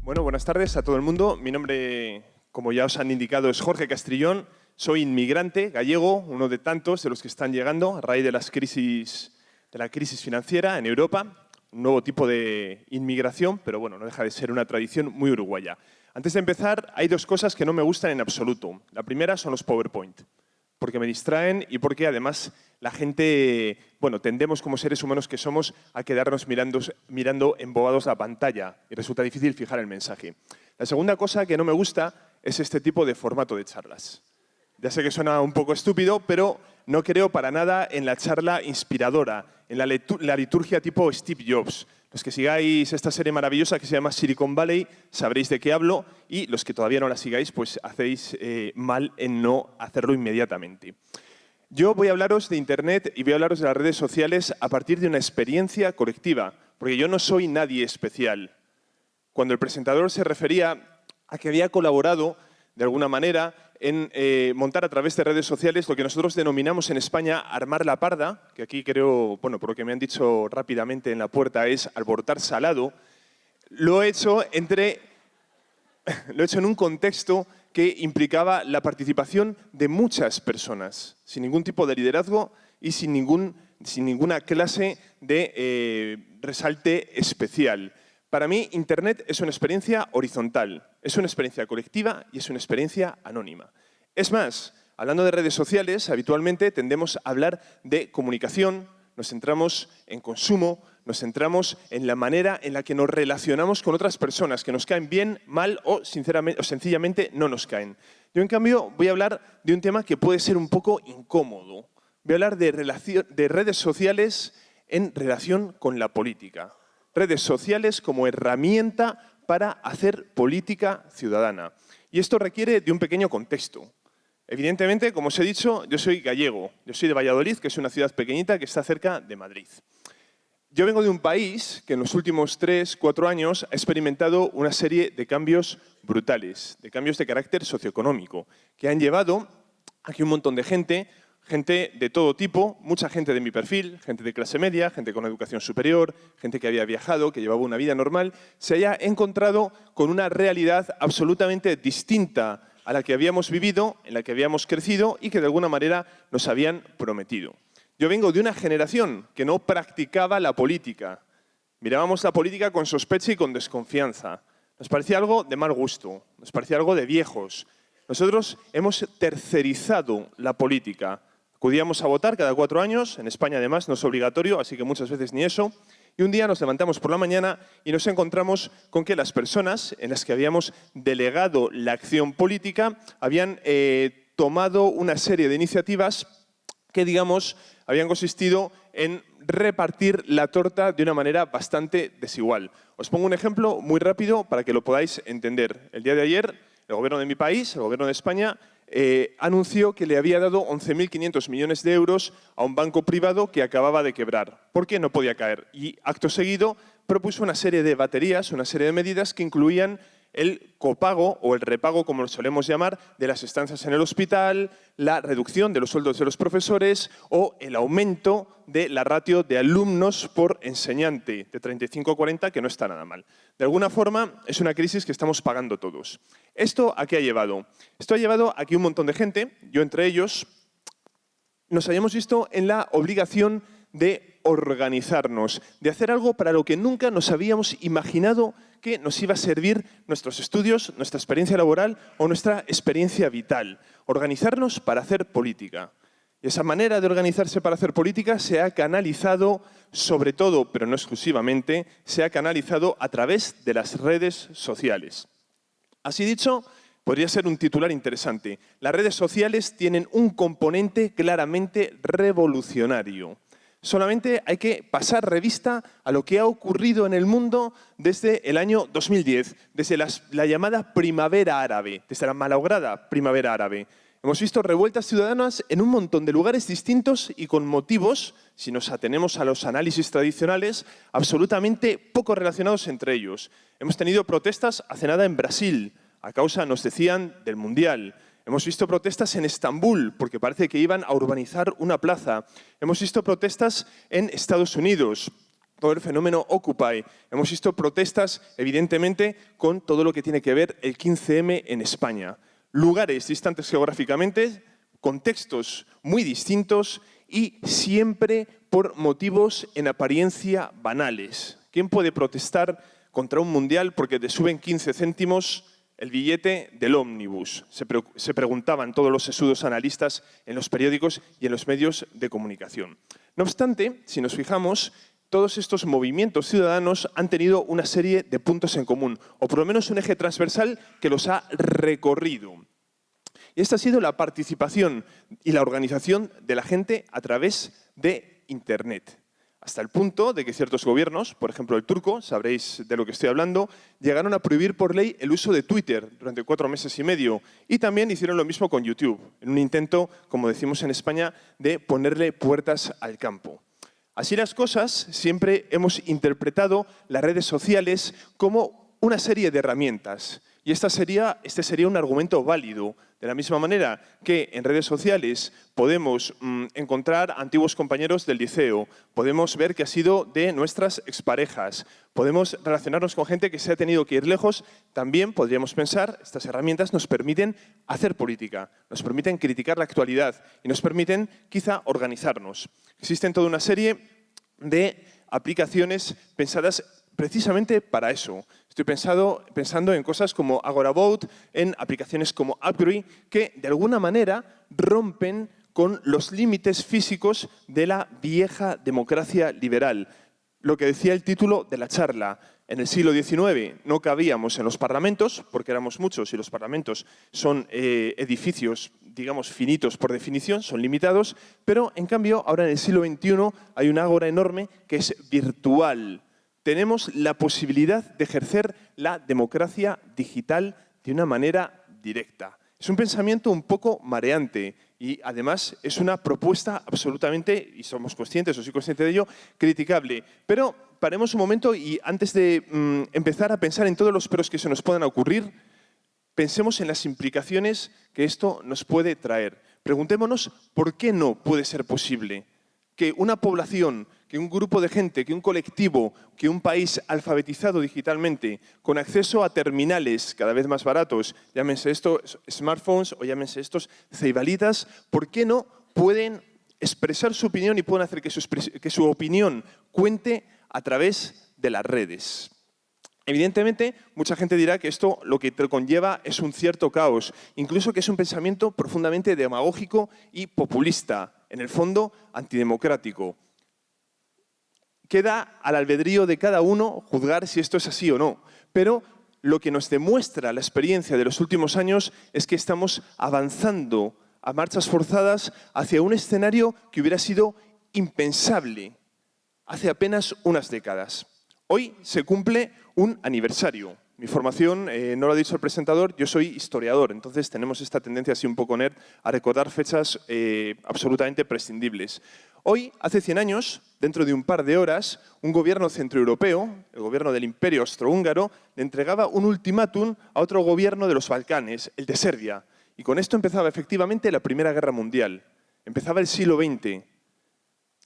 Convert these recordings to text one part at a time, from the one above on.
Bueno, buenas tardes a todo el mundo. Mi nombre, como ya os han indicado, es Jorge Castrillón. Soy inmigrante gallego, uno de tantos de los que están llegando a raíz de la crisis financiera en Europa. Un nuevo tipo de inmigración, pero bueno, no deja de ser una tradición muy uruguaya. Antes de empezar, hay dos cosas que no me gustan en absoluto. La primera son los PowerPoint, porque me distraen y porque además la gente, bueno, tendemos como seres humanos que somos a quedarnos mirando embobados la pantalla y resulta difícil fijar el mensaje. La segunda cosa que no me gusta es este tipo de formato de charlas. Ya sé que suena un poco estúpido, pero no creo para nada en la charla inspiradora, en la liturgia tipo Steve Jobs. Los que sigáis esta serie maravillosa que se llama Silicon Valley sabréis de qué hablo y los que todavía no la sigáis pues hacéis mal en no hacerlo inmediatamente. Yo voy a hablaros de Internet y voy a hablaros de las redes sociales a partir de una experiencia colectiva, porque yo no soy nadie especial. Cuando el presentador se refería a que había colaborado de alguna manera en montar a través de redes sociales lo que nosotros denominamos en España armar la parda, que aquí creo, bueno, por lo que me han dicho rápidamente en la puerta, es alborotar salado, lo he hecho en un contexto que implicaba la participación de muchas personas, sin ningún tipo de liderazgo y sin ninguna clase de resalte especial. Para mí, Internet es una experiencia horizontal, es una experiencia colectiva y es una experiencia anónima. Es más, hablando de redes sociales, habitualmente tendemos a hablar de comunicación, nos centramos en consumo, nos centramos en la manera en la que nos relacionamos con otras personas que nos caen bien, mal o sencillamente no nos caen. Yo, en cambio, voy a hablar de un tema que puede ser un poco incómodo. Voy a hablar de redes sociales en relación con la política. Redes sociales como herramienta para hacer política ciudadana. Y esto requiere de un pequeño contexto. Evidentemente, como os he dicho, yo soy gallego. Yo soy de Valladolid, que es una ciudad pequeñita que está cerca de Madrid. Yo vengo de un país que en los últimos 3-4 años ha experimentado una serie de cambios brutales, de cambios de carácter socioeconómico, que han llevado a que un montón de gente de todo tipo, mucha gente de mi perfil, gente de clase media, gente con educación superior, gente que había viajado, que llevaba una vida normal, se haya encontrado con una realidad absolutamente distinta a la que habíamos vivido, en la que habíamos crecido y que de alguna manera nos habían prometido. Yo vengo de una generación que no practicaba la política. Mirábamos la política con sospecha y con desconfianza. Nos parecía algo de mal gusto, nos parecía algo de viejos. Nosotros hemos tercerizado la política. Acudíamos a votar cada 4 años, en España además no es obligatorio, así que muchas veces ni eso. Y un día nos levantamos por la mañana y nos encontramos con que las personas en las que habíamos delegado la acción política habían tomado una serie de iniciativas que, digamos, habían consistido en repartir la torta de una manera bastante desigual. Os pongo un ejemplo muy rápido para que lo podáis entender. El día de ayer, el gobierno de mi país, el gobierno de España, anunció que le había dado 11.500 millones de euros a un banco privado que acababa de quebrar, porque no podía caer. Y acto seguido propuso una serie de baterías, una serie de medidas que incluían el copago o el repago, como lo solemos llamar, de las estancias en el hospital, la reducción de los sueldos de los profesores o el aumento de la ratio de alumnos por enseñante de 35 a 40, que no está nada mal. De alguna forma, es una crisis que estamos pagando todos. ¿Esto a qué ha llevado? Esto ha llevado a que un montón de gente, yo entre ellos, nos hayamos visto en la obligación de organizarnos, de hacer algo para lo que nunca nos habíamos imaginado que nos iba a servir nuestros estudios, nuestra experiencia laboral o nuestra experiencia vital. Organizarnos para hacer política. Y esa manera de organizarse para hacer política se ha canalizado, sobre todo, pero no exclusivamente, se ha canalizado a través de las redes sociales. Así dicho, podría ser un titular interesante. Las redes sociales tienen un componente claramente revolucionario. Solamente hay que pasar revista a lo que ha ocurrido en el mundo desde el año 2010, desde la llamada primavera árabe, desde la malograda primavera árabe. Hemos visto revueltas ciudadanas en un montón de lugares distintos y con motivos, si nos atenemos a los análisis tradicionales, absolutamente poco relacionados entre ellos. Hemos tenido protestas hace nada en Brasil, a causa, nos decían, del Mundial. Hemos visto protestas en Estambul, porque parece que iban a urbanizar una plaza. Hemos visto protestas en Estados Unidos. todo el fenómeno Occupy. Hemos visto protestas, evidentemente, con todo lo que tiene que ver el 15M en España. Lugares distantes geográficamente, contextos muy distintos y siempre por motivos en apariencia banales. ¿Quién puede protestar contra un mundial porque te suben 15 céntimos el billete del ómnibus? Se preguntaban todos los sesudos analistas en los periódicos y en los medios de comunicación. No obstante, si nos fijamos, todos estos movimientos ciudadanos han tenido una serie de puntos en común, o por lo menos un eje transversal que los ha recorrido. Y esta ha sido la participación y la organización de la gente a través de Internet. Hasta el punto de que ciertos gobiernos, por ejemplo el turco, sabréis de lo que estoy hablando, llegaron a prohibir por ley el uso de Twitter durante 4 meses y medio. Y también hicieron lo mismo con YouTube, en un intento, como decimos en España, de ponerle puertas al campo. Así las cosas, siempre hemos interpretado las redes sociales como una serie de herramientas. Y este sería un argumento válido. De la misma manera que en redes sociales podemos encontrar antiguos compañeros del liceo, podemos ver que ha sido de nuestras exparejas, podemos relacionarnos con gente que se ha tenido que ir lejos, también podríamos pensar, estas herramientas nos permiten hacer política, nos permiten criticar la actualidad y nos permiten quizá organizarnos. Existen toda una serie de aplicaciones pensadas precisamente para eso. Estoy pensando en cosas como AgoraVote, en aplicaciones como Upgree, que de alguna manera rompen con los límites físicos de la vieja democracia liberal. Lo que decía el título de la charla, en el siglo XIX no cabíamos en los parlamentos, porque éramos muchos y los parlamentos son edificios, digamos, finitos por definición, son limitados, pero en cambio ahora en el siglo XXI hay una ágora enorme que es virtual. Tenemos la posibilidad de ejercer la democracia digital de una manera directa. Es un pensamiento un poco mareante y además es una propuesta absolutamente, y somos conscientes, o soy consciente de ello, criticable. Pero paremos un momento y antes de empezar a pensar en todos los peros que se nos puedan ocurrir, pensemos en las implicaciones que esto nos puede traer. Preguntémonos por qué no puede ser posible que una población, que un grupo de gente, que un colectivo, que un país alfabetizado digitalmente, con acceso a terminales cada vez más baratos, llámense estos smartphones o llámense estos ceibalitas, ¿por qué no pueden expresar su opinión y pueden hacer que su opinión cuente a través de las redes? Evidentemente, mucha gente dirá que esto lo que conlleva es un cierto caos, incluso que es un pensamiento profundamente demagógico y populista, en el fondo antidemocrático. Queda al albedrío de cada uno juzgar si esto es así o no, pero lo que nos demuestra la experiencia de los últimos años es que estamos avanzando a marchas forzadas hacia un escenario que hubiera sido impensable hace apenas unas décadas. Hoy se cumple un aniversario. Mi formación, no lo ha dicho el presentador, yo soy historiador, entonces tenemos esta tendencia así un poco nerd a recordar fechas absolutamente prescindibles. Hoy, hace 100 años, dentro de un par de horas, un gobierno centroeuropeo, el gobierno del Imperio Austrohúngaro, le entregaba un ultimátum a otro gobierno de los Balcanes, el de Serbia. Y con esto empezaba efectivamente la Primera Guerra Mundial. Empezaba el siglo XX.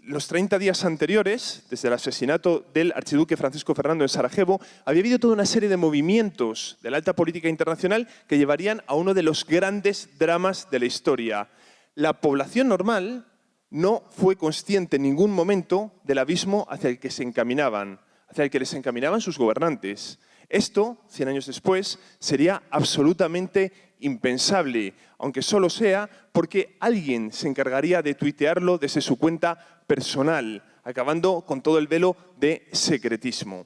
Los 30 días anteriores, desde el asesinato del archiduque Francisco Fernando en Sarajevo, había habido toda una serie de movimientos de la alta política internacional que llevarían a uno de los grandes dramas de la historia. La población normal no fue consciente en ningún momento del abismo hacia el que se encaminaban, hacia el que les encaminaban sus gobernantes. Esto, 100 años después, sería absolutamente impensable, aunque solo sea porque alguien se encargaría de tuitearlo desde su cuenta personal, acabando con todo el velo de secretismo.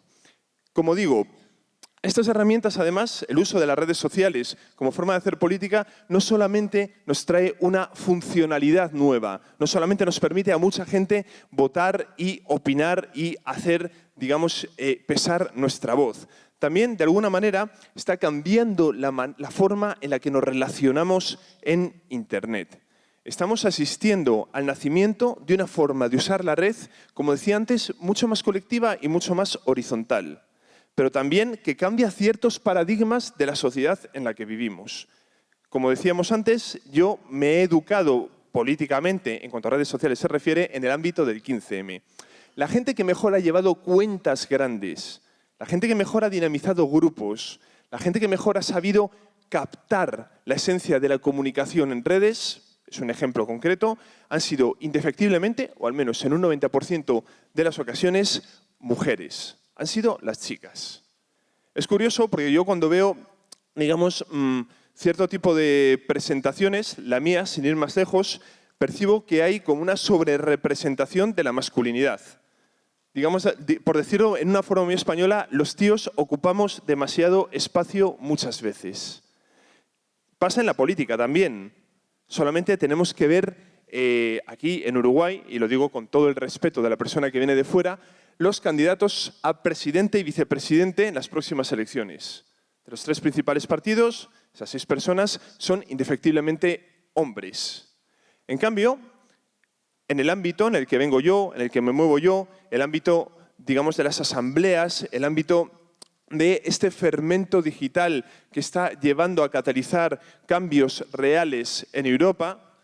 Como digo, estas herramientas, además, el uso de las redes sociales como forma de hacer política, no solamente nos trae una funcionalidad nueva, no solamente nos permite a mucha gente votar y opinar y hacer, digamos, pesar nuestra voz. También, de alguna manera, está cambiando la forma en la que nos relacionamos en Internet. Estamos asistiendo al nacimiento de una forma de usar la red, como decía antes, mucho más colectiva y mucho más horizontal, pero también que cambia ciertos paradigmas de la sociedad en la que vivimos. Como decíamos antes, yo me he educado políticamente, en cuanto a redes sociales se refiere, en el ámbito del 15M. la gente que mejor ha llevado cuentas grandes, la gente que mejor ha dinamizado grupos, la gente que mejor ha sabido captar la esencia de la comunicación en redes, es un ejemplo concreto, han sido indefectiblemente, o al menos en un 90% de las ocasiones, mujeres. Han sido las chicas. Es curioso porque yo cuando veo, digamos, cierto tipo de presentaciones, la mía, sin ir más lejos, percibo que hay como una sobrerepresentación de la masculinidad. Digamos, por decirlo en una forma muy española, los tíos ocupamos demasiado espacio muchas veces. Pasa en la política también. Solamente tenemos que ver aquí en Uruguay, y lo digo con todo el respeto de la persona que viene de fuera, los candidatos a presidente y vicepresidente en las próximas elecciones. De los 3 principales partidos, esas 6 personas son indefectiblemente hombres. En cambio, en el ámbito en el que vengo yo, en el que me muevo yo, el ámbito, digamos, de las asambleas, el ámbito de este fermento digital que está llevando a catalizar cambios reales en Europa,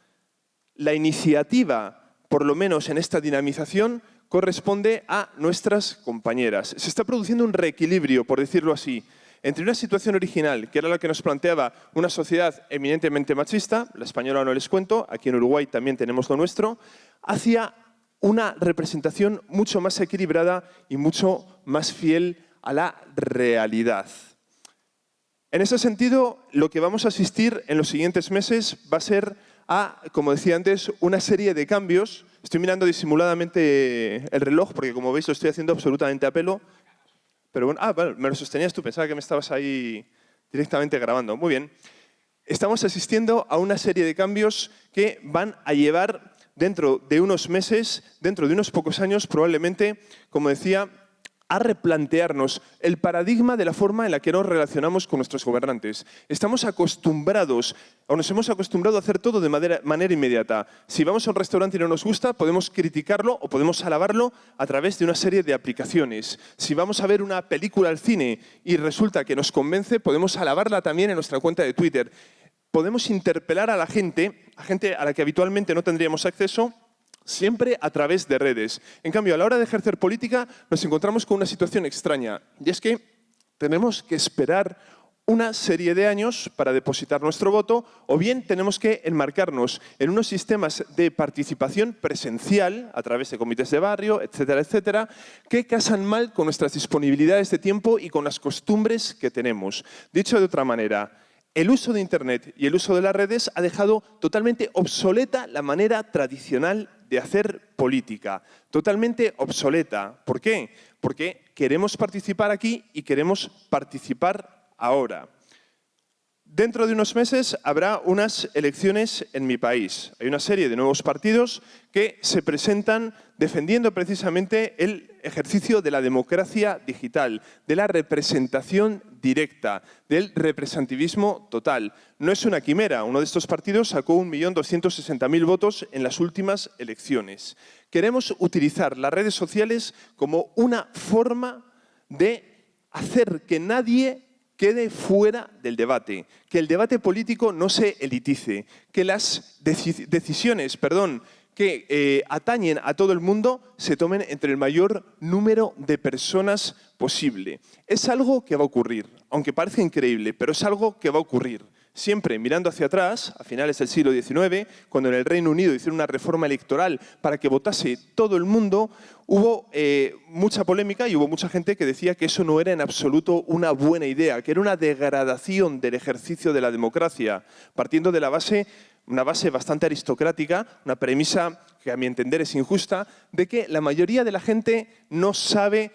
la iniciativa, por lo menos en esta dinamización, corresponde a nuestras compañeras. Se está produciendo un reequilibrio, por decirlo así, entre una situación original, que era la que nos planteaba una sociedad eminentemente machista, la española no les cuento, aquí en Uruguay también tenemos lo nuestro, hacia una representación mucho más equilibrada y mucho más fiel a la realidad. En ese sentido, lo que vamos a asistir en los siguientes meses va a ser a, como decía antes, una serie de cambios. Estoy mirando disimuladamente el reloj porque, como veis, lo estoy haciendo absolutamente a pelo. Pero bueno, bueno, me lo sostenías tú, pensaba que me estabas ahí directamente grabando. Muy bien. Estamos asistiendo a una serie de cambios que van a llevar dentro de unos meses, dentro de unos pocos años, probablemente, como decía, a replantearnos el paradigma de la forma en la que nos relacionamos con nuestros gobernantes. Estamos acostumbrados, o nos hemos acostumbrado a hacer todo de manera inmediata. Si vamos a un restaurante y no nos gusta, podemos criticarlo o podemos alabarlo a través de una serie de aplicaciones. Si vamos a ver una película al cine y resulta que nos convence, podemos alabarla también en nuestra cuenta de Twitter. Podemos interpelar a la gente a la que habitualmente no tendríamos acceso, siempre a través de redes. En cambio, a la hora de ejercer política nos encontramos con una situación extraña, y es que tenemos que esperar una serie de años para depositar nuestro voto, o bien tenemos que enmarcarnos en unos sistemas de participación presencial, a través de comités de barrio, etcétera, etcétera, que casan mal con nuestras disponibilidades de tiempo y con las costumbres que tenemos. Dicho de otra manera, el uso de Internet y el uso de las redes ha dejado totalmente obsoleta la manera tradicional de hacer política. Totalmente obsoleta. ¿Por qué? Porque queremos participar aquí y queremos participar ahora. Dentro de unos meses habrá unas elecciones en mi país. Hay una serie de nuevos partidos que se presentan defendiendo precisamente el ejercicio de la democracia digital, de la representación directa, del representativismo total. No es una quimera. Uno de estos partidos sacó 1.260.000 votos en las últimas elecciones. Queremos utilizar las redes sociales como una forma de hacer que nadie quede fuera del debate, que el debate político no se elitice, que las decisiones que atañen a todo el mundo se tomen entre el mayor número de personas posible. Es algo que va a ocurrir, aunque parezca increíble, pero es algo que va a ocurrir. Siempre mirando hacia atrás, a finales del siglo XIX, cuando en el Reino Unido hicieron una reforma electoral para que votase todo el mundo, hubo mucha polémica y hubo mucha gente que decía que eso no era en absoluto una buena idea, que era una degradación del ejercicio de la democracia, partiendo de una base bastante aristocrática, una premisa que a mi entender es injusta, de que la mayoría de la gente no sabe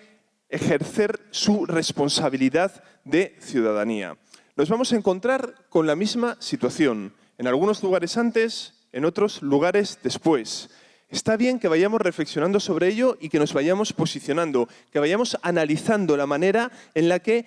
ejercer su responsabilidad de ciudadanía. Nos vamos a encontrar con la misma situación, en algunos lugares antes, en otros lugares después. Está bien que vayamos reflexionando sobre ello y que nos vayamos posicionando, que vayamos analizando la manera en la que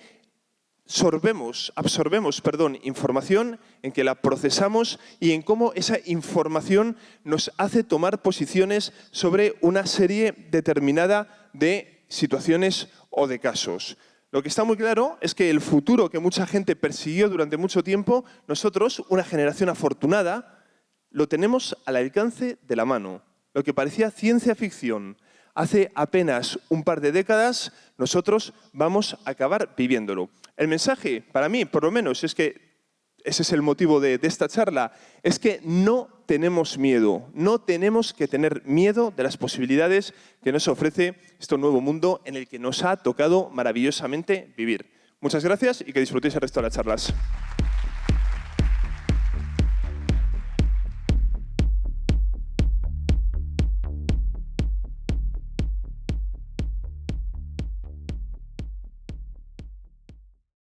absorbemos información, en que la procesamos y en cómo esa información nos hace tomar posiciones sobre una serie determinada de situaciones o de casos. Lo que está muy claro es que el futuro que mucha gente persiguió durante mucho tiempo, nosotros, una generación afortunada, lo tenemos al alcance de la mano. Lo que parecía ciencia ficción hace apenas un par de décadas, nosotros vamos a acabar viviéndolo. El mensaje, para mí, por lo menos, es que ese es el motivo de esta charla, es que no tenemos miedo, no tenemos que tener miedo de las posibilidades que nos ofrece este nuevo mundo en el que nos ha tocado maravillosamente vivir. Muchas gracias y que disfrutéis el resto de las charlas.